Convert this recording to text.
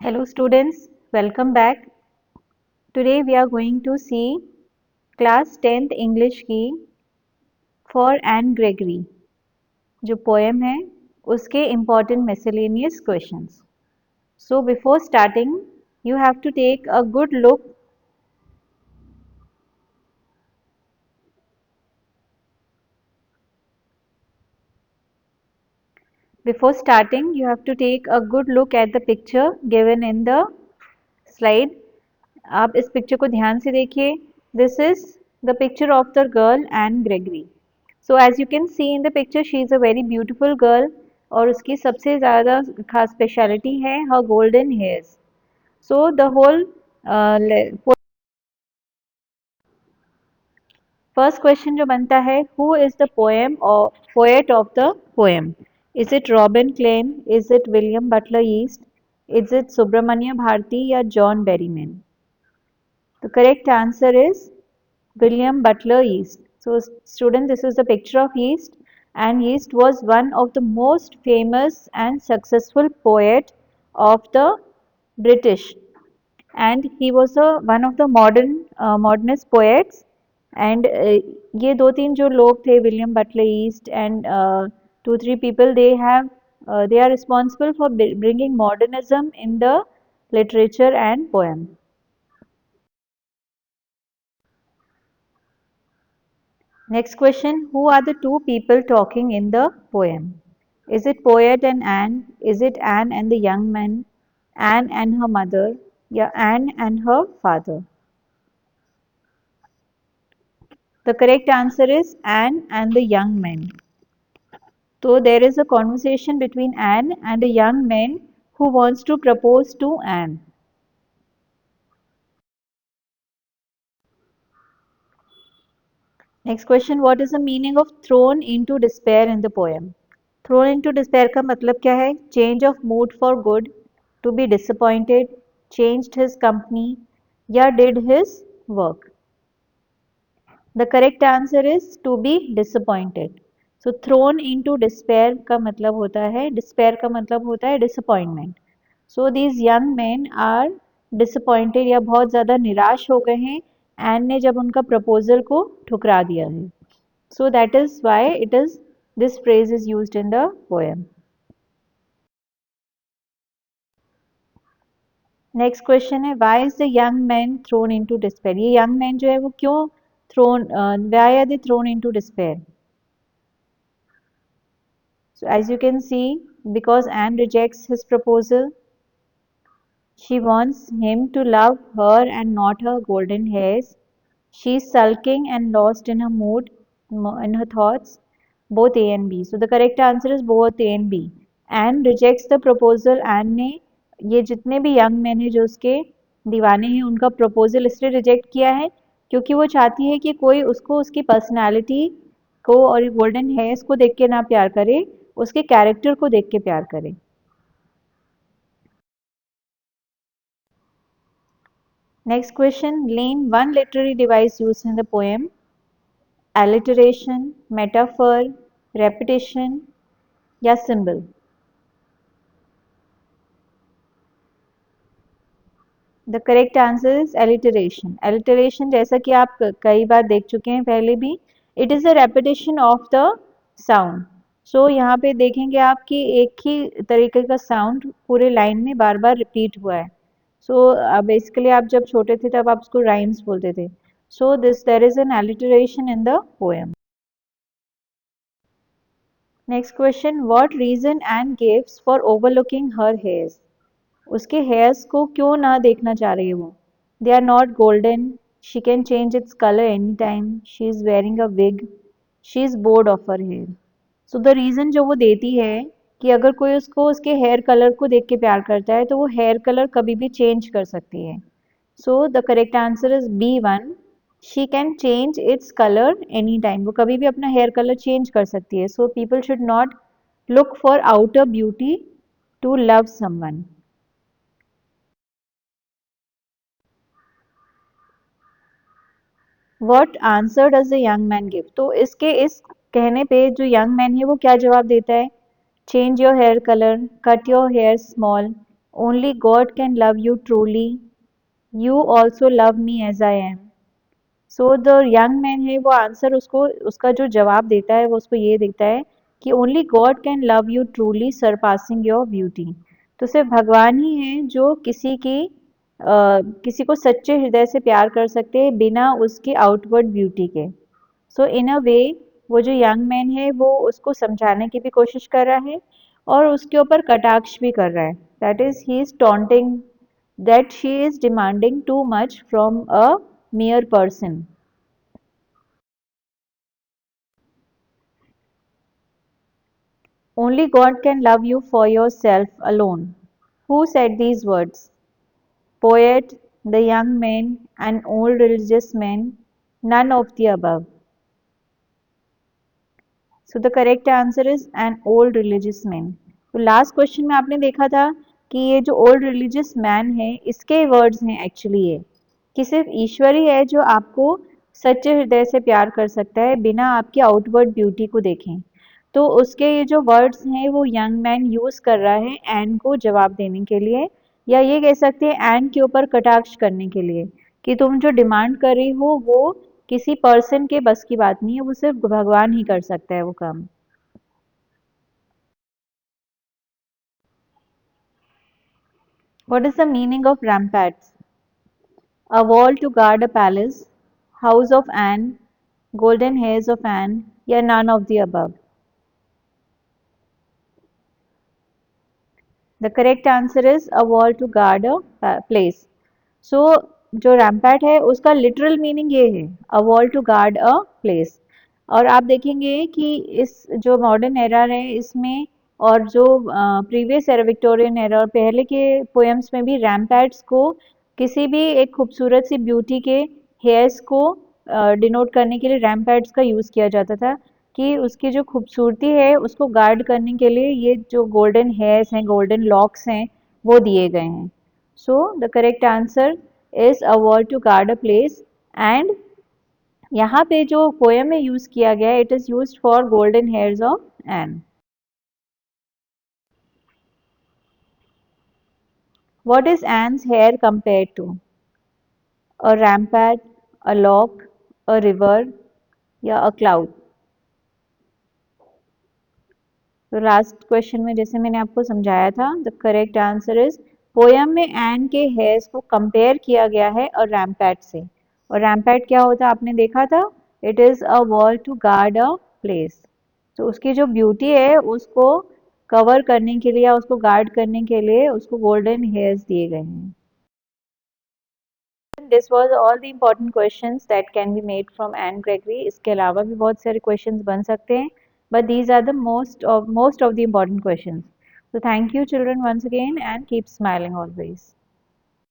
Hello students, welcome back. Today we are going to see class 10th English की For Anne Gregory जो poem है उसके important miscellaneous questions. So before starting you have to take a good look Before starting you have to take a good look at the picture given in the slide. आप इस picture को ध्यान से देखिए. This is the picture of the girl Anne Gregory. So as you can see in the picture, she is a very beautiful girl और उसकी सबसे ज़्यादा खास स्पेशलिटी है her golden hairs. So the whole first question जो बनता है, who is the poet of the poem? Is it Robin Klein? Is it William Butler Yeats? Is it Subramanya Bharati या John Berryman? The correct answer is William Butler Yeats. So student, this is the picture of Yeats, and Yeats was one of the most famous and successful poet of the British, and he was one of the modernist poets. And ये दो तीन जो लोग थे William Butler Yeats and two three people they are responsible for bringing modernism in the literature and poem. Next question, who are the two people talking in the poem? Is it poet and Anne? Is it Anne and the young man? Anne and her mother? Yeah, Anne and her father. The correct answer is Anne and the young man. So there is a conversation between Anne and a young man who wants to propose to Anne. Next question, what is the meaning of thrown into despair in the poem? Thrown into despair का मतलब क्या है? Change of mood for good, to be disappointed, changed his company या did his work. The correct answer is to be disappointed. So thrown into despair का मतलब होता है, despair का मतलब होता है disappointment. So these young men are disappointed या बहुत ज़्यादा निराश हो गए हैं एंड ने जब उनका प्रपोजल को ठुकरा दिया है. So that is why this phrase is used in the poem. Next question है why is the young man thrown into despair? ये young man जो है वो क्यों why are they thrown into despair? So as you can see, because Anne rejects his proposal, she wants him to love her and not her golden hairs. She is sulking and lost in her mood, in her thoughts, both A and B. So the correct answer is both A and B. Anne rejects the proposal. Anne ने ये जितने भी young man हैं जो उसके दीवाने हैं उनका प्रपोजल इसलिए रिजेक्ट किया है क्योंकि वो चाहती है कि कोई उसको उसकी पर्सनालिटी को और गोल्डन हेयर्स को देख के ना प्यार करे, उसके कैरेक्टर को देख के प्यार करे. Next question, name one literary device used in the poem. Alliteration, metaphor, repetition या symbol. The correct answer is alliteration. Alliteration जैसा कि आप कई बार देख चुके हैं पहले भी, it is a repetition of the sound. So यहाँ पे देखेंगे आप कि एक ही तरीके का sound पूरे लाइन में बार बार repeat हुआ है. So basically आप जब छोटे थे तब आप उसको rhymes बोलते थे. So there is an alliteration in the poem. Next question, what reason Anne gives for overlooking her hairs? उसके hairs को क्यों ना देखना चाह रही है वो? They are not golden. She can change its color anytime. She is wearing a wig. She is bored of her hair. So the reason जो वो देती है कि अगर कोई उसको उसके हेयर कलर को देख के प्यार करता है तो वो हेयर कलर कभी भी चेंज कर सकती है. So the correct answer is B1. She can change its color anytime. वो कभी भी अपना हेयर कलर चेंज कर सकती है. So people should not look for outer beauty to love someone. What answer does the young man give? तो इसके इस कहने पे जो young man है वो क्या जवाब देता है? Change your hair color, cut your hair small, Only God can love you truly. You also love me as I am. So the young man है वो आंसर उसको उसका जो जवाब देता है वो उसको ये देता है कि only God can love you truly surpassing your beauty. तो सिर्फ भगवान ही हैं जो किसी को सच्चे हृदय से प्यार कर सकते हैं बिना उसके आउटवर्ड ब्यूटी के। सो इन अ वे वो जो यंग मैन है वो उसको समझाने की भी कोशिश कर रहा है और उसके ऊपर कटाक्ष भी कर रहा है। That is he is taunting that she is demanding too much from a mere person. Only God can love you for yourself alone. Who said these words? Poet, the young man, an old religious man, none of the above. So the correct answer is an old religious man. तो last question में आपने देखा था कि ये जो old religious man है इसके वर्ड्स हैं एक्चुअली ये कि सिर्फ ईश्वर ही है जो आपको सच्चे हृदय से प्यार कर सकता है बिना आपकी आउटवर्ड ब्यूटी को देखें। तो उसके ये जो वर्ड्स हैं वो यंग मैन यूज कर रहा है एन को जवाब देने के लिए या ये कह सकते हैं एन के ऊपर कटाक्ष करने के लिए कि तुम जो डिमांड कर रही हो वो किसी पर्सन के बस की बात नहीं है, वो सिर्फ भगवान ही कर सकता है वो काम। What is the meaning of ramparts? A wall to guard a palace, house of Anne, golden hairs of Anne, या none of the above? The correct answer is a wall to guard a place. So जो रैम्पैट है उसका literal meaning ये है a wall to guard a place. और आप देखेंगे कि इस जो मॉडर्न एरा है इसमें और जो प्रीवियस एरा विक्टोरियन एरा और पहले के पोएम्स में भी रैम्पैट्स को किसी भी एक खूबसूरत सी ब्यूटी के हेयर्स को डिनोट करने के लिए रैम्पैट्स का यूज़ किया जाता था कि उसकी जो खूबसूरती है उसको गार्ड करने के लिए ये जो गोल्डन हेयर्स हैं गोल्डन लॉक्स हैं वो दिए गए हैं। So the correct answer is a word to guard a place and यहाँ पे जो पोएम में यूज किया गया है it is used for golden hairs of Ann. What is Ann's hair compare to? A rampart, a lock, a river या a cloud? तो last question में जैसे मैंने आपको समझाया था the correct answer is poem में एन के हेयर्स को कंपेयर किया गया है और रैम्पैट से। और रैम्पैट क्या होता है आपने देखा था it is a wall to guard a place. तो उसकी जो ब्यूटी है उसको कवर करने के लिए या उसको गार्ड करने के लिए उसको गोल्डन हेयर्स दिए गए हैं। This was all the important questions that can be made from N Gregory. इसके अलावा भी बहुत सारे क्वेश्चंस बन सकते हैं but these are the most of the important questions. So thank you children once again and keep smiling always.